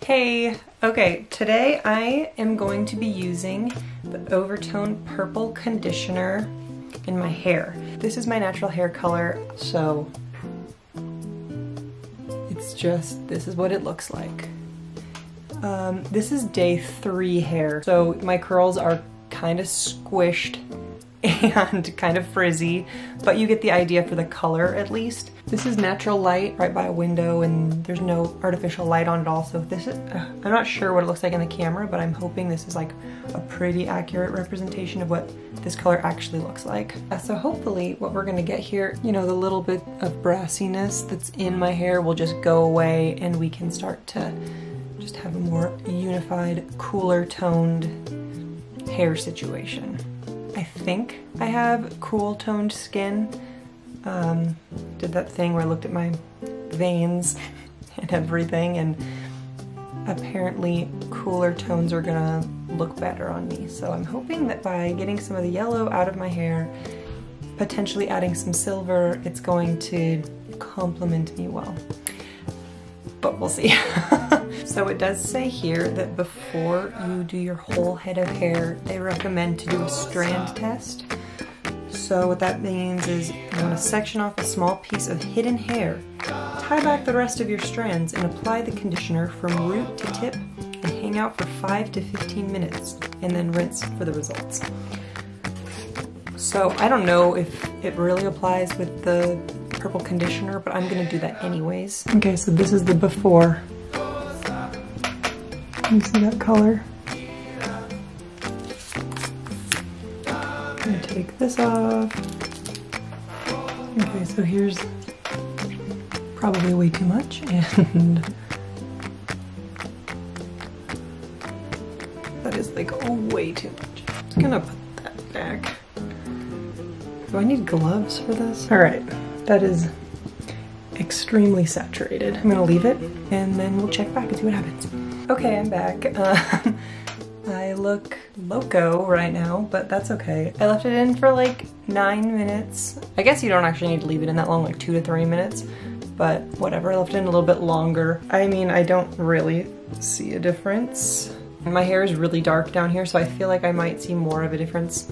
Hey, okay, today I am going to be using the Overtone Purple Conditioner in my hair. This is my natural hair color, so it's just, this is what it looks like. This is day 3 hair, so my curls are kind of squished and kind of frizzy, but you get the idea for the color at least. This is natural light right by a window and there's no artificial light on it also. This is, I'm not sure what it looks like in the camera, but I'm hoping this is like a pretty accurate representation of what this color actually looks like. So hopefully what we're gonna get here, you know, the little bit of brassiness that's in my hair will just go away and we can start to just have a more unified, cooler toned hair situation. I think I have cool toned skin. Did that thing where I looked at my veins and everything, and apparently cooler tones are gonna look better on me. So I'm hoping that by getting some of the yellow out of my hair, potentially adding some silver, it's going to complement me well. But we'll see. So it does say here that before you do your whole head of hair, they recommend to do a strand test. So what that means is you want to section off a small piece of hidden hair, tie back the rest of your strands, and apply the conditioner from root to tip and hang out for 5 to 15 minutes, and then rinse for the results. So I don't know if it really applies with the purple conditioner, but I'm gonna do that anyways. Okay, so this is the before. You see that color? I'm gonna take this off. Okay, so here's probably way too much, and that is like way too much. I'm just gonna put that back. Do I need gloves for this? All right, that is extremely saturated. I'm gonna leave it and then we'll check back and see what happens. Okay, I'm back. I look loco right now, but that's okay. I left it in for like 9 minutes. I guess you don't actually need to leave it in that long, like 2 to 3 minutes, but whatever. I left it in a little bit longer. I mean, I don't really see a difference. My hair is really dark down here, so I feel like I might see more of a difference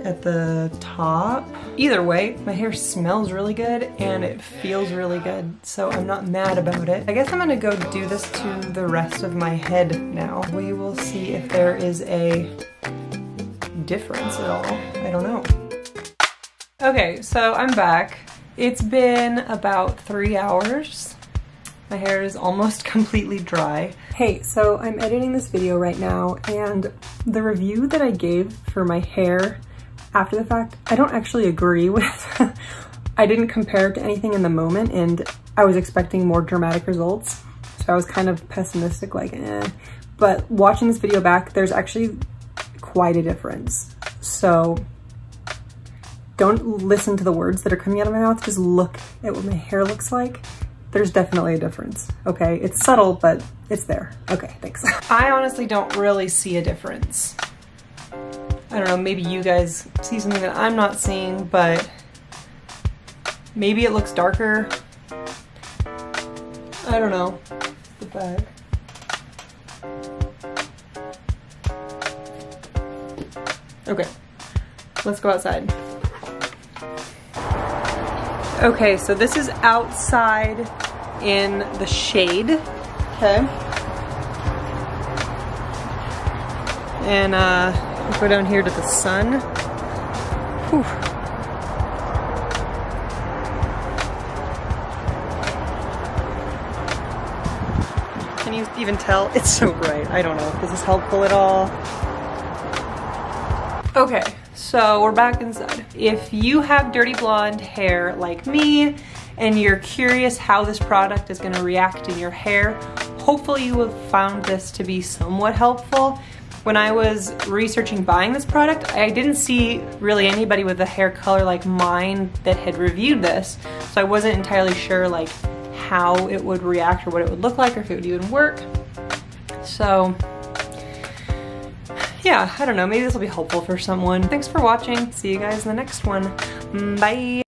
at the top. Either way, my hair smells really good and it feels really good, so I'm not mad about it. I guess I'm gonna go do this to the rest of my head now. We will see if there is a difference at all. I don't know. Okay, so I'm back. It's been about 3 hours. My hair is almost completely dry. Hey, so I'm editing this video right now, and the review that I gave for my hair after the fact, I don't actually agree with. I didn't compare it to anything in the moment, and I was expecting more dramatic results, so I was kind of pessimistic, like eh. But watching this video back, there's actually quite a difference. So don't listen to the words that are coming out of my mouth, just look at what my hair looks like. There's definitely a difference, okay? It's subtle, but it's there. Okay, thanks. I honestly don't really see a difference. I don't know, maybe you guys see something that I'm not seeing, but maybe it looks darker. I don't know. The bag. Okay, let's go outside. Okay, so this is outside in the shade, okay? And we'll go down here to the sun. Whew. Can you even tell? It's so bright. I don't know. Is this helpful at all? Okay, so we're back inside. If you have dirty blonde hair like me and you're curious how this product is gonna react in your hair, hopefully you have found this to be somewhat helpful. When I was researching buying this product, I didn't see really anybody with a hair color like mine that had reviewed this, so I wasn't entirely sure like how it would react or what it would look like or if it would even work. So yeah, I don't know, maybe this will be helpful for someone. Thanks for watching. See you guys in the next one. Bye.